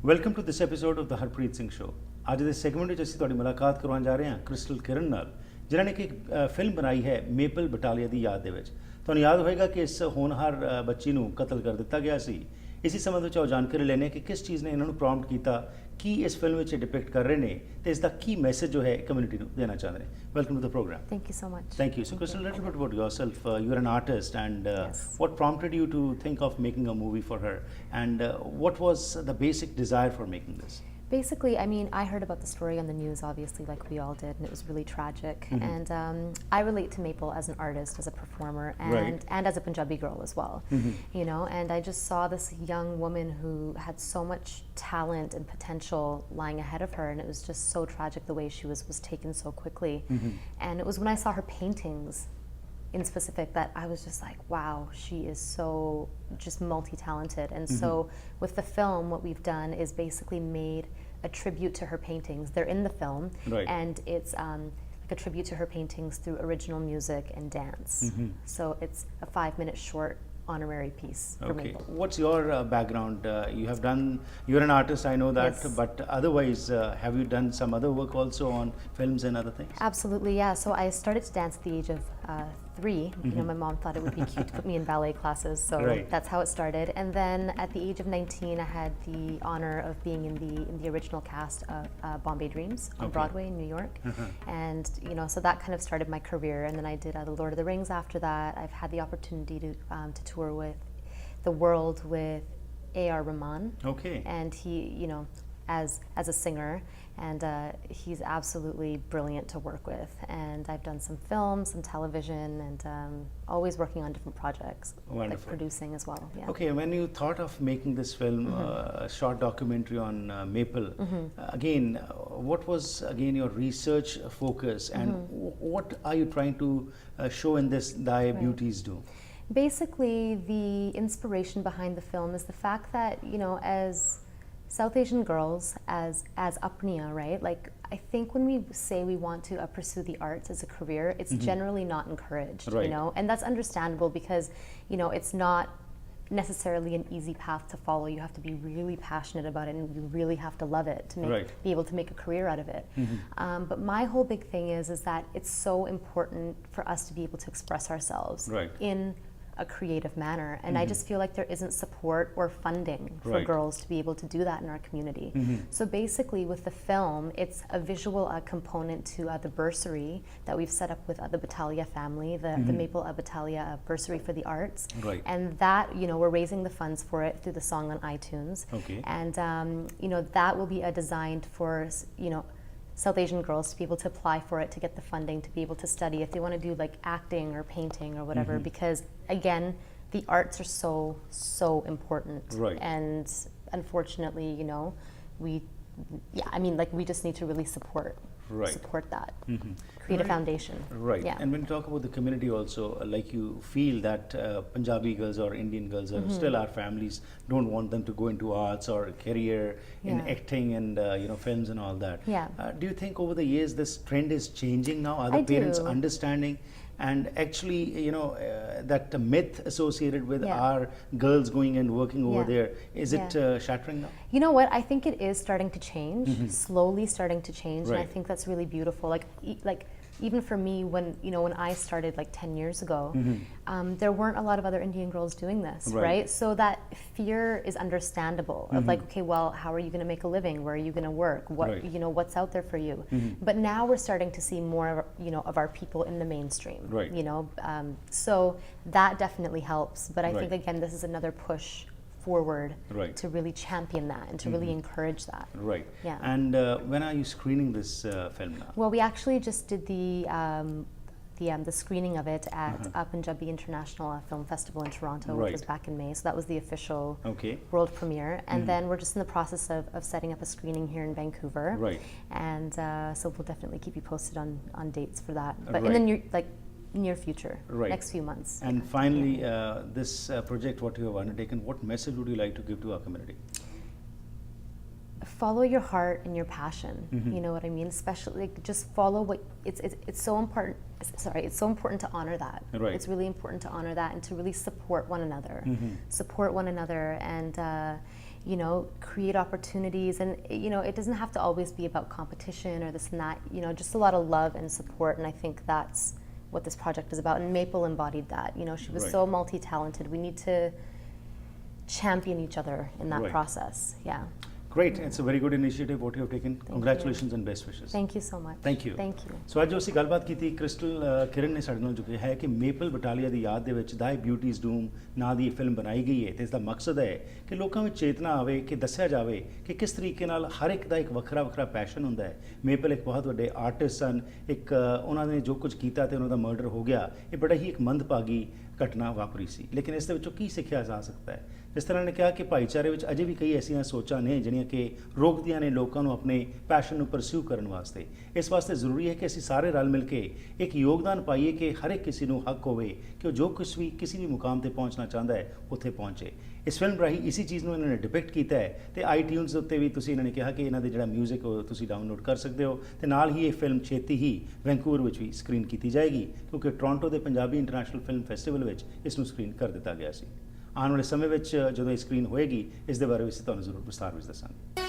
Welcome to this episode of the Harpreet Singh show. ਅੱਜ ਦੇ segment ਵਿੱਚ ਅਸੀਂ ਤੁਹਾਡੀ ਮੁਲਾਕਾਤ ਕਰਵਾਉਣ ਜਾ ਰਹੇ ਹਾਂ ਕ੍ਰਿਸਟਲ ਕਿਰਨ ਨਾਲ, ਜਿਨ੍ਹਾਂ ਨੇ ਇੱਕ ਫਿਲਮ ਬਣਾਈ ਹੈ ਮੇਪਲ ਬਟਾਲੀਆ ਦੀ ਯਾਦ ਦੇ ਵਿੱਚ। ਤੁਹਾਨੂੰ ਯਾਦ ਹੋਏਗਾ ਕਿ ਇਸ ਹੋਣਹਾਰ ਬੱਚੀ ਨੂੰ ਕਤਲ ਕਰ ਦਿੱਤਾ ਗਿਆ ਸੀ। ਇसी ਸੰਬੰਧ ਵਿੱਚ ਆਓ ਜਾਣਕਾਰੀ ਲੈਂਦੇ ਹਾਂ ਕਿ ਕਿਸ ਚੀਜ਼ ਨੇ ਇਹਨਾਂ ਨੂੰ ਪ੍ਰੋਂਪਟ ਕੀਤਾ, ਕੀ ਇਸ ਫਿਲਮ ਵਿੱਚ ਡਿਪਿਕਟ ਕਰ ਰਹੇ ਨੇ ਤੇ ਇਸ ਦਾ ਕੀ ਮੈਸੇਜ ਜੋ ਹੈ ਕਮਿਊਨਿਟੀ ਨੂੰ ਦੇਣਾ ਚਾਹੁੰਦੇ ਨੇ। Welcome to the programme. Thank you so much. Thank you. So Krystal, a little bit about yourself. You're an artist, and Yes. what prompted you to think of making a movie for her, and what was the basic desire for making this? Basically, I mean, I heard about the story on the news, obviously, like we all did, and it was really tragic. And I relate to Maple as an artist, as a performer, and as a Punjabi girl as well. You know, and I just saw this young woman who had so much talent and potential lying ahead of her, and it was just so tragic the way she was taken so quickly. And it was when I saw her paintings in specific that I was just like, wow, she is so just multi-talented. And so with the film, what we've done is basically made a tribute to her paintings. They're in the film, and it's like a tribute to her paintings through original music and dance. So it's a 5-minute short honorary piece for me. What's your background? You're an artist, I know that, Yes. but otherwise, have you done some other work also on films and other things? Absolutely, yeah. So I started to dance at the age of 3. You know, my mom thought it would be cute to put me in ballet classes, so that's how it started. And then at the age of 19, I had the honor of being in the original cast of Bombay Dreams on Broadway in New York. And you know, so that kind of started my career. And then I did The Lord of the Rings after that. I've had the opportunity to tour with the world with A.R. Rahman. And he, you know, as a singer, and he's absolutely brilliant to work with. And I've done some films, some television, and always working on different projects. Wonderful. Like producing as well. Yeah. Okay, when you thought of making this film, a short documentary on Maple, again, what was your research focus, and what are you trying to show in this Thy Beauties Do? Basically, the inspiration behind the film is the fact that, you know, as South Asian girls, as apniya, right? Like, I think when we say we want to pursue the arts as a career, it's generally not encouraged, you know? And that's understandable because, you know, it's not necessarily an easy path to follow. You have to be really passionate about it, and you really have to love it to be able to make a career out of it. But my whole big thing is that it's so important for us to be able to express ourselves in a creative manner, and I just feel like there isn't support or funding for girls to be able to do that in our community. So basically with the film, it's a visual component to the bursary that we've set up with the Battaglia family, the Maple Battaglia bursary for the arts, and that, you know, we're raising the funds for it through the song on iTunes, and you know, that will be designed for, you know, South Asian girls to be able to apply for it, to get the funding, to be able to study if they want to do like acting or painting or whatever, because again, the arts are so important, and unfortunately, you know, I mean, like, we just need to really support that, create a foundation. And when you talk about the community also, like, you feel that Punjabi girls or Indian girls are still our families don't want them to go into arts or career in acting and you know, films and all that. Do you think over the years this trend is changing now? Are the parents understanding? And actually, you know, that myth associated with our girls going and working over there, is it shattering now? You know what? I think it is starting to change, slowly starting to change, and I think that's really beautiful. Like even for me, when, you know, when I started like 10 years ago, there weren't a lot of other Indian girls doing this, right? So that fear is understandable, of like, okay, well, how are you going to make a living? Where are you going to work? What, you know, what's out there for you? But now we're starting to see more, you know, of our people in the mainstream, you know, so that definitely helps. But I think, again, this is another push forward to really champion that and to really encourage that. And when are you screening this film now? Well, we actually just did the screening of it at Punjabi International Film Festival in Toronto, which was back in May. So that was the official world premiere. And then we're just in the process of setting up a screening here in Vancouver. And so we'll definitely keep you posted on dates for that. But and then you're like, near future, Right. next few months. And finally, this project, what you have undertaken, what message would you like to give to our community? Follow your heart and your passion. Mm-hmm. You know what I mean? Especially like, just follow what it's so important. Sorry, it's so important to honor that. Right. It's really important to honor that and to really support one another. Mm-hmm. Support one another and you know, create opportunities. And you know, it doesn't have to always be about competition or this and that. You know, just a lot of love and support. And I think that's what this project is about. And Maple embodied that. You know, she was Right. so multi-talented. We need to champion each other in that Right. process. Yeah. Great. It's a very good initiative what you have taken. Congratulations you. and best wishes. Thank you so much. Thank you. Thank you. ਸੋ ਅੱਜ ਅਸੀਂ ਗੱਲਬਾਤ ਕੀਤੀ crystal ਕਿਰਨ ਨੇ ਸਾਡੇ ਨਾਲ ਜੋ ਕਿਹਾ ਹੈ ਕਿ ਮੇਪਲ ਬਟਾਲੀਆ ਦੀ ਯਾਦ ਦੇ ਵਿੱਚ ਦਾਈ ਬਿਊਟੀਜ਼ ਡੂਮ ਨਾਂ ਦੀ ਇਹ ਫਿਲਮ ਬਣਾਈ ਗਈ ਹੈ ਤੇ ਇਸ ਦਾ ਮਕਸਦ ਹੈ ਕਿ ਲੋਕਾਂ ਵਿੱਚ ਚੇਤਨਾ ਆਵੇ ਕਿ ਦੱਸਿਆ ਜਾਵੇ ਕਿ ਕਿਸ ਤਰੀਕੇ ਨਾਲ ਹਰ ਇੱਕ ਦਾ ਇੱਕ ਵੱਖਰਾ ਵੱਖਰਾ ਪੈਸ਼ਨ ਹੁੰਦਾ ਹੈ। ਮੇਪਲ ਇੱਕ ਬਹੁਤ ਵੱਡੇ ਆਰਟਿਸਟ ਸਨ, ਇੱਕ ਉਹਨਾਂ ਨੇ ਜੋ ਕੁਝ ਕੀਤਾ ਤੇ ਉਹਨਾਂ ਦਾ ਮਰਡਰ ਹੋ ਗਿਆ, ਇਹ ਬੜਾ ਹੀ ਇੱਕ ਮੰਦਭਾਗੀ ਘਟਨਾ ਵਾਪਰੀ ਸੀ। ਲੇਕਿਨ ਇਸ ਦੇ ਵਿੱਚੋਂ ਕੀ ਸਿੱਖਿਆ ਜਾ ਸਕਦਾ ਹੈ? ਜਿਸ ਤਰ੍ਹਾਂ ਨੇ ਕਿਹਾ ਕਿ ਭਾਈਚਾਰੇ ਵਿੱਚ ਅਜੇ ਵੀ ਕਈ ਐਸੀਆਂ ਸੋਚਾਂ ਨੇ ਜਿਹੜੀਆਂ ਕਿ ਰੋਕਦੀਆਂ ਨੇ ਲੋਕਾਂ ਨੂੰ ਆਪਣੇ ਪੈਸ਼ਨ ਨੂੰ ਪਰਸਿਊ ਕਰਨ ਵਾਸਤੇ। ਇਸ ਵਾਸਤੇ ਜ਼ਰੂਰੀ ਹੈ ਕਿ ਅਸੀਂ ਸਾਰੇ ਰਲ ਮਿਲ ਕੇ ਇੱਕ ਯੋਗਦਾਨ ਪਾਈਏ ਕਿ ਹਰ ਇੱਕ ਕਿਸੇ ਨੂੰ ਹੱਕ ਹੋਵੇ ਕਿ ਉਹ ਜੋ ਕੁਛ ਵੀ ਕਿਸੇ ਵੀ ਮੁਕਾਮ ਤੇ ਪਹੁੰਚਣਾ ਚਾਹੁੰਦਾ ਹੈ ਉੱਥੇ ਪਹੁੰਚੇ। ਇਸ ਫਿਲਮ ਰਾਹੀਂ ਇਸੀ ਚੀਜ਼ ਨੂੰ ਇਹਨਾਂ ਨੇ ਡਿਪਿਕਟ ਕੀਤਾ ਹੈ ਤੇ ਆਈਟਿਊਨਸ ਉੱਤੇ ਵੀ ਤੁਸੀਂ ਇਹਨਾਂ ਨੇ ਕਿਹਾ ਕਿ ਇਹਨਾਂ ਦੇ ਜਿਹੜਾ ਮਿਊਜ਼ਿਕ ਉਹ ਤੁਸੀਂ ਡਾਊਨਲੋਡ ਕਰ ਸਕਦੇ ਹੋ ਤੇ ਨਾਲ ਹੀ ਇਹ ਫਿਲਮ ਛੇਤੀ ਹੀ ਵੈਂਕੂਵਰ ਵਿੱਚ ਵੀ ਸਕਰੀਨ ਕੀਤੀ ਜਾਏਗੀ ਕਿਉਂਕਿ ਟੋਰਾਂਟੋ ਦੇ ਪੰਜਾਬੀ ਇੰਟਰਨੈਸ਼ਨਲ ਫਿਲਮ ਫੈਸਟੀਵਲ ਵਿੱਚ ਇਸ ਨੂੰ ਸਕਰੀਨ ਕਰ ਦਿੱਤਾ ਗਿਆ ਸੀ। ਆਉਣ ਵਾਲੇ ਸਮੇਂ ਵਿੱਚ ਜਦੋਂ ਇਹ ਸਕਰੀਨ ਹੋਏਗੀ ਇਸ ਦੇ ਬਾਰੇ ਵਿੱਚ ਤੁਹਾਨੂੰ ਜ਼ਰੂਰ ਵਿਸਥਾਰ ਵਿੱਚ ਦੱਸਾਂਗੇ।